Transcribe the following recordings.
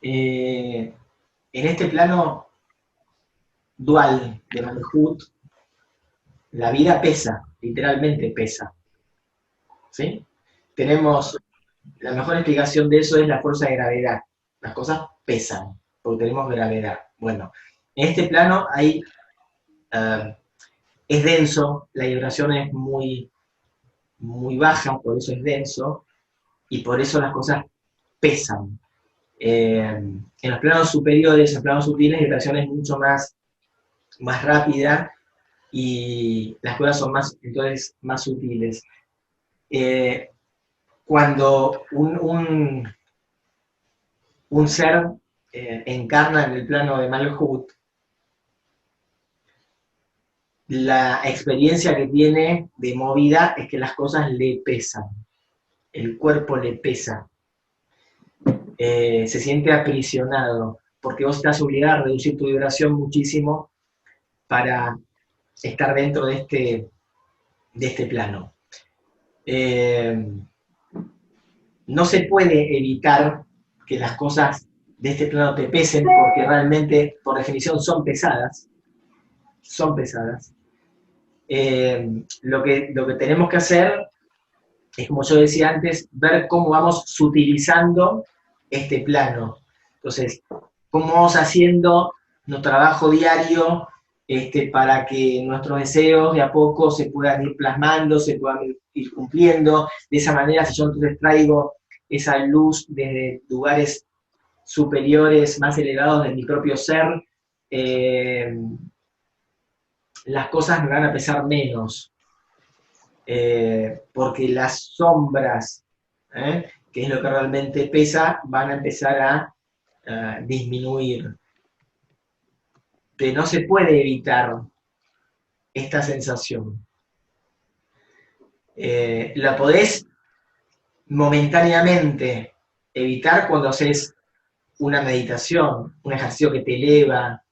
En este plano dual de Malhut, la vida pesa, literalmente pesa, ¿sí? Tenemos, la mejor explicación de eso es la fuerza de gravedad. Las cosas pesan, porque tenemos gravedad. Bueno, en este plano es denso, la vibración es muy baja, por eso es denso, y por eso las cosas pesan. En los planos superiores, en planos sutiles, la vibración es mucho más rápida y las cosas son entonces más sutiles. Eh, Cuando un ser encarna en el plano de Malhut, la experiencia que tiene de movida es que las cosas le pesan, el cuerpo le pesa, se siente aprisionado, porque vos estás obligado a reducir tu vibración muchísimo para estar dentro de este plano. Eh, no se puede evitar que las cosas de este plano te pesen, porque realmente, por definición, son pesadas. Son pesadas. Lo que tenemos que hacer es, como yo decía antes, ver cómo vamos sutilizando este plano. Entonces, cómo vamos haciendo nuestro trabajo diario para que nuestros deseos de a poco se puedan ir plasmando, se puedan ir cumpliendo. De esa manera, si yo entonces traigo esa luz desde lugares superiores, más elevados de mi propio ser, eh, las cosas me van a pesar menos. Porque las sombras, que es lo que realmente pesa, van a empezar a disminuir. Pero no se puede evitar esta sensación. La podés momentáneamente evitar cuando haces una meditación, un ejercicio que te eleva,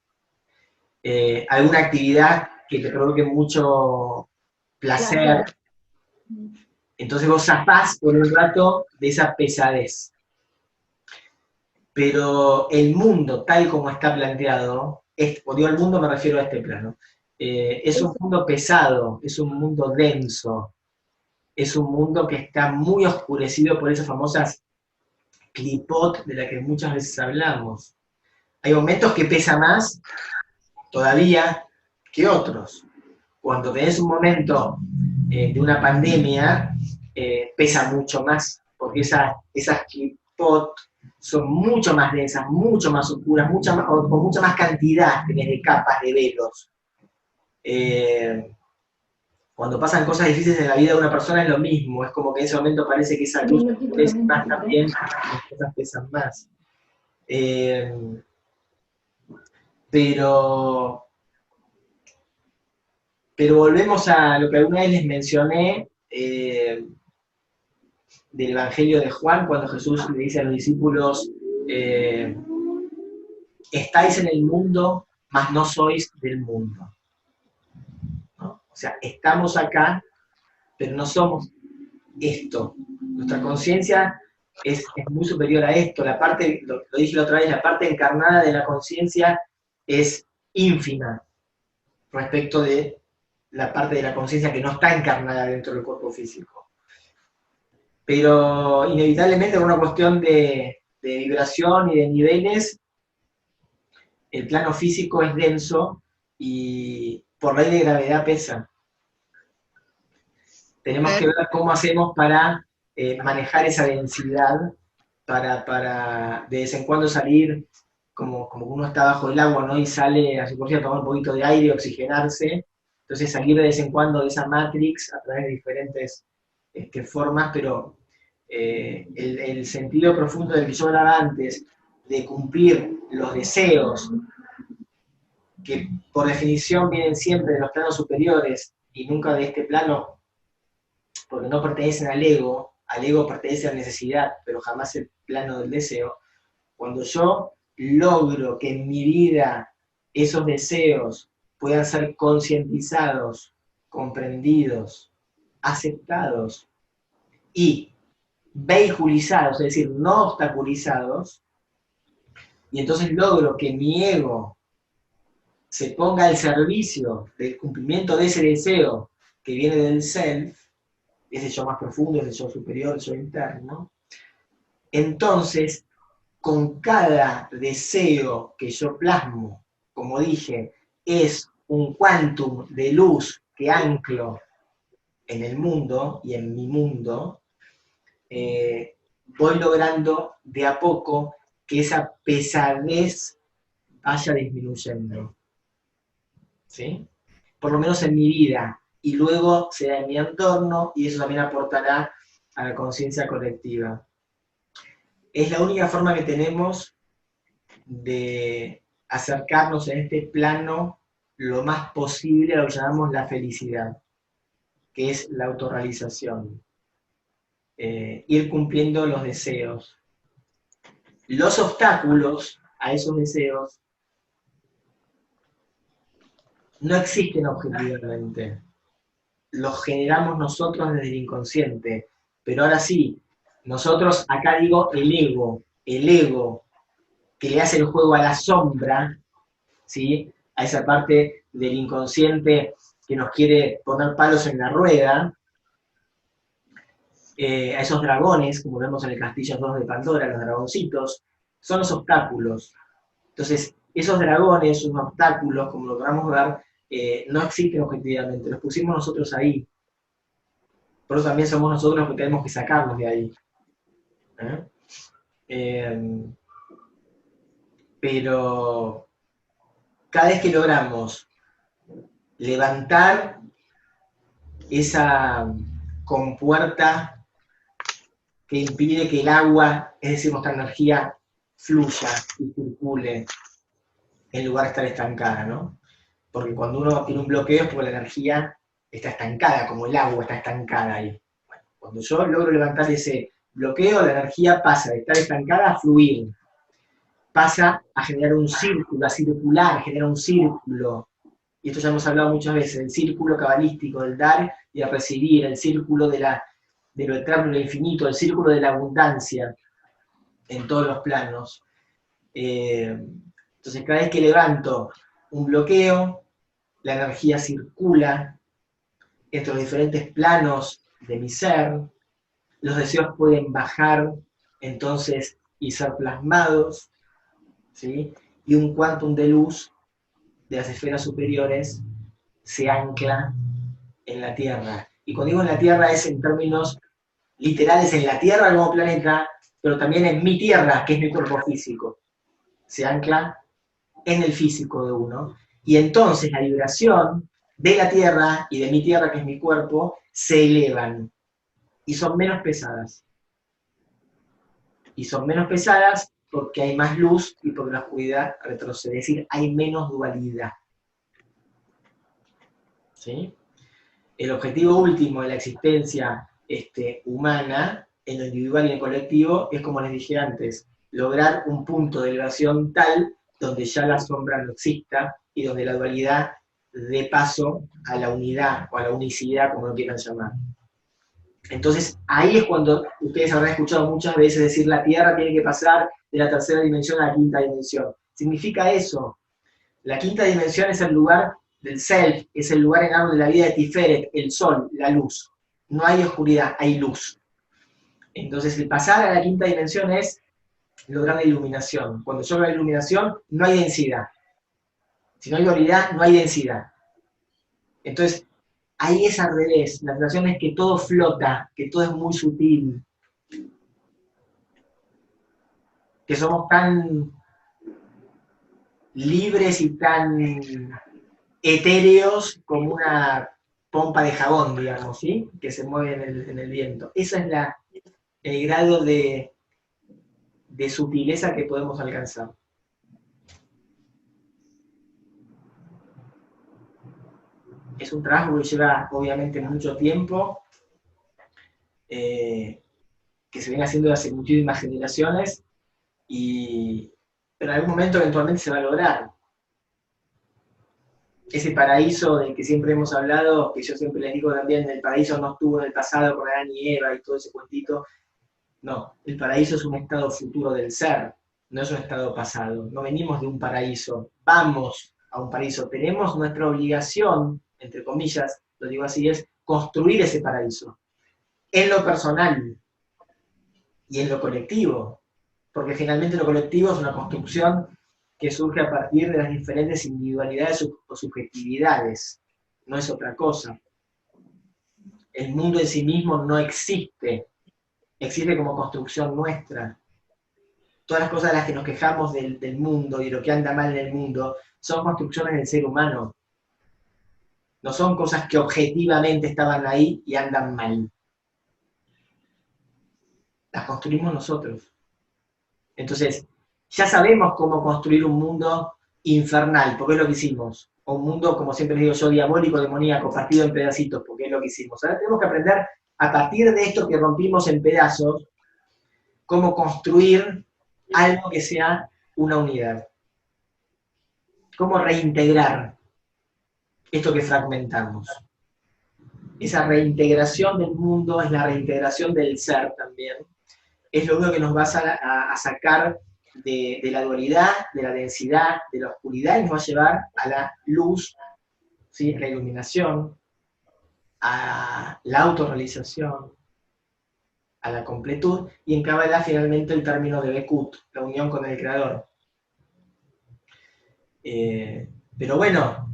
alguna actividad que te provoque mucho placer. Entonces vos zafás por un rato de esa pesadez. Pero el mundo, tal como está planteado, cuando digo el mundo me refiero a este plano, es un mundo pesado, es un mundo denso, es un mundo que está muy oscurecido por esas famosas clipot de las que muchas veces hablamos. Hay momentos que pesa más todavía que otros. Cuando tenés un momento de una pandemia, pesa mucho más, porque esas clipot son mucho más densas, mucho más oscuras, con mucha más cantidad tenés de capas, de velos. Cuando pasan cosas difíciles en la vida de una persona es lo mismo, es como que en ese momento parece que esa luz pesa más también, las cosas pesan más. Pero, pero volvemos a lo que alguna vez les mencioné del Evangelio de Juan, cuando Jesús le dice a los discípulos, eh, estáis en el mundo, mas no sois del mundo. ¿No? O sea, estamos acá, pero no somos esto. Nuestra conciencia es muy superior a esto. La parte, lo dije la otra vez, la parte encarnada de la conciencia es ínfima respecto de la parte de la conciencia que no está encarnada dentro del cuerpo físico. Pero inevitablemente por una cuestión de vibración y de niveles, el plano físico es denso y por ley de gravedad pesa. Tenemos que ver cómo hacemos para manejar esa densidad, para de vez en cuando salir, como uno está bajo el agua, ¿no? Y sale a la superficie a tomar un poquito de aire y oxigenarse. Entonces salir de vez en cuando de esa matrix a través de diferentes formas, pero el sentido profundo del que yo hablaba antes, de cumplir los deseos, que por definición vienen siempre de los planos superiores y nunca de este plano, porque no pertenecen al ego pertenece a la necesidad, pero jamás el plano del deseo. Cuando yo logro que en mi vida esos deseos puedan ser concientizados, comprendidos, aceptados y vehiculizados, es decir, no obstaculizados, y entonces logro que mi ego se ponga al servicio del cumplimiento de ese deseo que viene del self, ese yo más profundo, ese yo superior, ese yo interno, entonces, con cada deseo que yo plasmo, como dije, es un quantum de luz que anclo en el mundo y en mi mundo, voy logrando de a poco que esa pesadez vaya disminuyendo, ¿sí? Por lo menos en mi vida, y luego será en mi entorno, y eso también aportará a la conciencia colectiva. Es la única forma que tenemos de acercarnos en este plano lo más posible a lo que llamamos la felicidad, que es la autorrealización. Ir cumpliendo los deseos. Los obstáculos a esos deseos no existen objetivamente. Los generamos nosotros desde el inconsciente. Pero ahora sí, nosotros, acá digo el ego que le hace el juego a la sombra, ¿sí? A esa parte del inconsciente que nos quiere poner palos en la rueda, a esos dragones, como vemos en el Castillo 2 de Pandora, los dragoncitos, son los obstáculos. Entonces, esos dragones, esos obstáculos, como lo podamos ver, no existen objetivamente, los pusimos nosotros ahí. Por eso también somos nosotros los que tenemos que sacarlos de ahí. Pero cada vez que logramos levantar esa compuerta que impide que el agua, es decir, nuestra energía, fluya y circule en lugar de estar estancada, ¿no? Porque cuando uno tiene un bloqueo es porque la energía está estancada, como el agua está estancada ahí. Bueno, cuando yo logro levantar ese bloqueo, la energía pasa de estar estancada a fluir, pasa a generar un círculo, a circular, genera un círculo. Y esto ya hemos hablado muchas veces, el círculo cabalístico del dar y el recibir, el círculo de lo eterno y lo infinito, el círculo de la abundancia en todos los planos. Entonces, cada vez que levanto un bloqueo, la energía circula entre los diferentes planos de mi ser, los deseos pueden bajar, entonces, y ser plasmados, ¿sí? Y un quantum de luz de las esferas superiores se ancla en la Tierra. Y cuando digo en la Tierra es en términos literales en la Tierra como planeta, pero también en mi Tierra, que es mi cuerpo físico. Se ancla en el físico de uno. Y entonces la vibración de la Tierra y de mi Tierra, que es mi cuerpo, se elevan. Y son menos pesadas. Y son menos pesadas porque hay más luz y porque la oscuridad retrocede. Es decir, hay menos dualidad. ¿Sí? El objetivo último de la existencia humana, en lo individual y en el colectivo, es como les dije antes, lograr un punto de elevación tal donde ya la sombra no exista y donde la dualidad dé paso a la unidad o a la unicidad, como lo quieran llamar. Entonces, ahí es cuando ustedes habrán escuchado muchas veces decir la Tierra tiene que pasar de la tercera dimensión a la quinta dimensión. Significa eso. La quinta dimensión es el lugar del self, es el lugar en algo de la vida de Tiferet, el sol, la luz. No hay oscuridad, hay luz. Entonces, el pasar a la quinta dimensión es lograr la iluminación. Cuando yo logro la iluminación, no hay densidad. Si no hay dualidad, no hay densidad. Entonces, ahí es al revés. La sensación es que todo flota, que todo es muy sutil. Que somos tan libres y tan etéreos como una pompa de jabón, digamos, ¿sí? Que se mueve en el viento. Ese es el grado de sutileza que podemos alcanzar. Es un trabajo que lleva, obviamente, mucho tiempo, que se viene haciendo hace muchísimas generaciones, pero en algún momento eventualmente se va a lograr. Ese paraíso del que siempre hemos hablado, que yo siempre les digo también, el paraíso no estuvo en el pasado con Adán y Eva y todo ese cuentito. No, el paraíso es un estado futuro del ser. no es un estado pasado, no venimos de un paraíso, vamos a un paraíso, tenemos nuestra obligación, entre comillas, lo digo así, es construir ese paraíso, en lo personal y en lo colectivo, porque finalmente lo colectivo es una construcción que surge a partir de las diferentes individualidades o subjetividades, no es otra cosa. El mundo en sí mismo no existe, existe como construcción nuestra. Todas las cosas de las que nos quejamos del mundo y lo que anda mal en el mundo son construcciones del ser humano. No son cosas que objetivamente estaban ahí y andan mal. Las construimos nosotros. Entonces, ya sabemos cómo construir un mundo infernal, porque es lo que hicimos. O un mundo, como siempre digo yo, diabólico, demoníaco, partido en pedacitos, porque es lo que hicimos. Ahora tenemos que aprender, a partir de esto que rompimos en pedazos, cómo construir algo que sea una unidad. Cómo reintegrar esto que fragmentamos. Esa reintegración del mundo es la reintegración del ser también. Es lo único que nos va a sacar de la dualidad, de la densidad, de la oscuridad, y nos va a llevar a la luz, ¿sí? La iluminación, a la autorrealización, a la completud, y en Kabbalah finalmente el término de Bekut, la unión con el Creador. Pero bueno,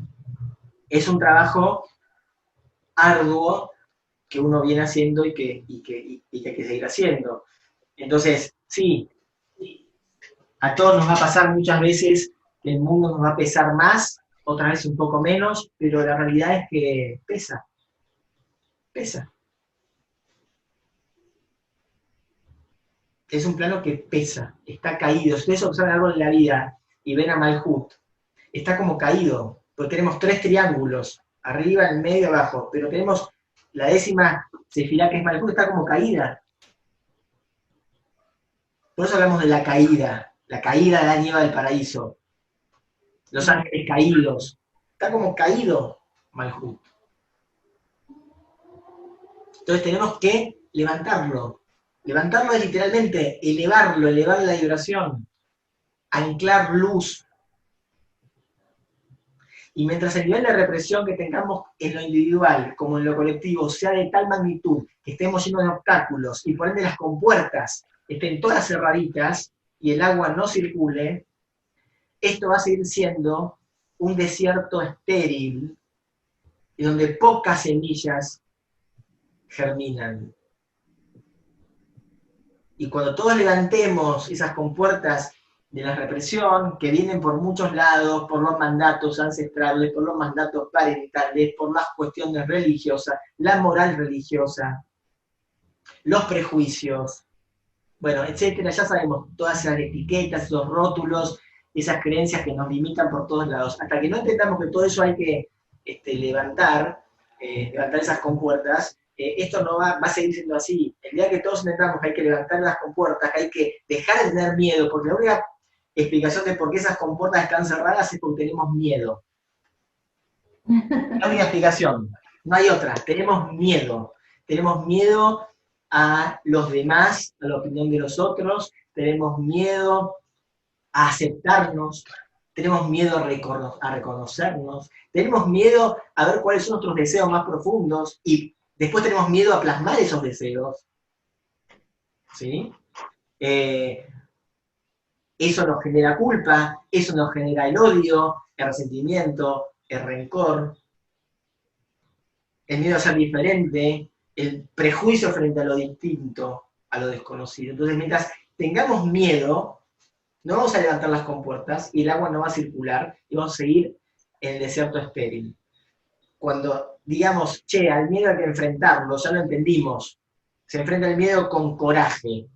es un trabajo arduo que uno viene haciendo y que hay que seguir haciendo. Entonces, sí, a todos nos va a pasar muchas veces que el mundo nos va a pesar más, otras veces un poco menos, pero la realidad es que pesa, pesa. Es un plano que pesa, está caído. Si ustedes observan algo en la vida y ven a Malhut, está como caído, porque tenemos 3 triángulos, arriba, en medio, abajo, pero tenemos la 10ª sefirá, que es Malhut, está como caída. Por eso hablamos de la caída de la nieva del paraíso, los ángeles caídos. Está como caído Malhut. Entonces tenemos que levantarlo. Levantarlo es literalmente elevarlo, elevar la vibración, anclar luz. Y mientras el nivel de represión que tengamos en lo individual como en lo colectivo sea de tal magnitud que estemos llenos de obstáculos y por ende las compuertas estén todas cerraditas y el agua no circule, esto va a seguir siendo un desierto estéril y donde pocas semillas germinan. Y cuando todos levantemos esas compuertas de la represión que vienen por muchos lados, por los mandatos ancestrales, por los mandatos parentales, por las cuestiones religiosas, la moral religiosa, los prejuicios, bueno, etcétera, ya sabemos, todas esas etiquetas, esos rótulos, esas creencias que nos limitan por todos lados. Hasta que no entendamos que todo eso hay que levantar esas compuertas, esto no va a seguir siendo así. El día que todos entendamos que hay que levantar las compuertas, que hay que dejar de tener miedo, porque la única explicación de por qué esas compuertas están cerradas es porque tenemos miedo. La única explicación, no hay otra, tenemos miedo. Tenemos miedo a los demás, a la opinión de los otros, tenemos miedo a aceptarnos, tenemos miedo a reconocernos, tenemos miedo a ver cuáles son nuestros deseos más profundos y después tenemos miedo a plasmar esos deseos. ¿Sí? Eso nos genera culpa, eso nos genera el odio, el resentimiento, el rencor, el miedo a ser diferente, el prejuicio frente a lo distinto, a lo desconocido. Entonces, mientras tengamos miedo, no vamos a levantar las compuertas y el agua no va a circular y vamos a seguir en el desierto estéril. Cuando digamos, che, al miedo hay que enfrentarlo, ya lo entendimos, se enfrenta el miedo con coraje.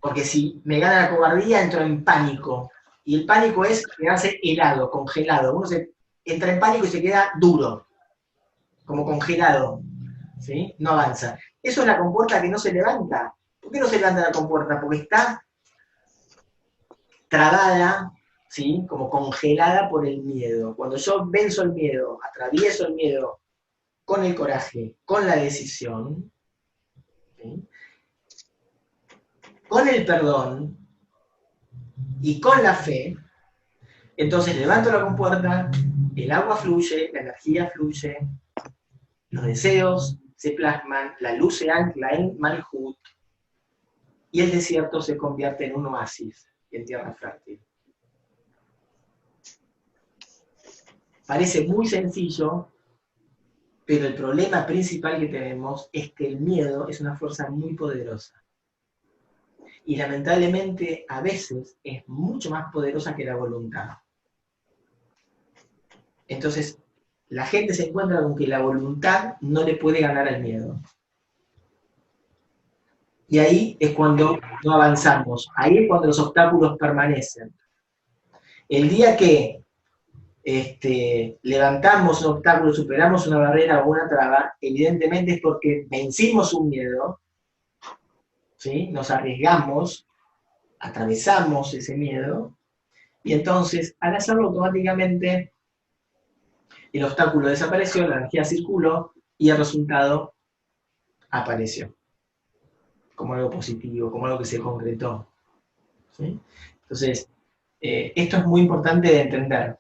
Porque si me gana la cobardía, entro en pánico. Y el pánico es quedarse helado, congelado. Uno se entra en pánico y se queda duro, como congelado. ¿Sí? No avanza. Eso es la compuerta que no se levanta. ¿Por qué no se levanta la compuerta? Porque está trabada, ¿sí? Como congelada por el miedo. Cuando yo venzo el miedo, atravieso el miedo con el coraje, con la decisión, ¿sí? Con el perdón, y con la fe, entonces levanto la compuerta, el agua fluye, la energía fluye, los deseos se plasman, la luz se ancla en Malhut, y el desierto se convierte en un oasis, en tierra fértil. Parece muy sencillo, pero el problema principal que tenemos es que el miedo es una fuerza muy poderosa. Y lamentablemente a veces es mucho más poderosa que la voluntad. Entonces, la gente se encuentra con que la voluntad no le puede ganar al miedo. Y ahí es cuando no avanzamos, ahí es cuando los obstáculos permanecen. El día que levantamos un obstáculo, superamos una barrera o una traba, evidentemente es porque vencimos un miedo, ¿sí? Nos arriesgamos, atravesamos ese miedo, y entonces, al hacerlo automáticamente, el obstáculo desapareció, la energía circuló, y el resultado apareció, como algo positivo, como algo que se concretó, ¿sí? Entonces, esto es muy importante de entender.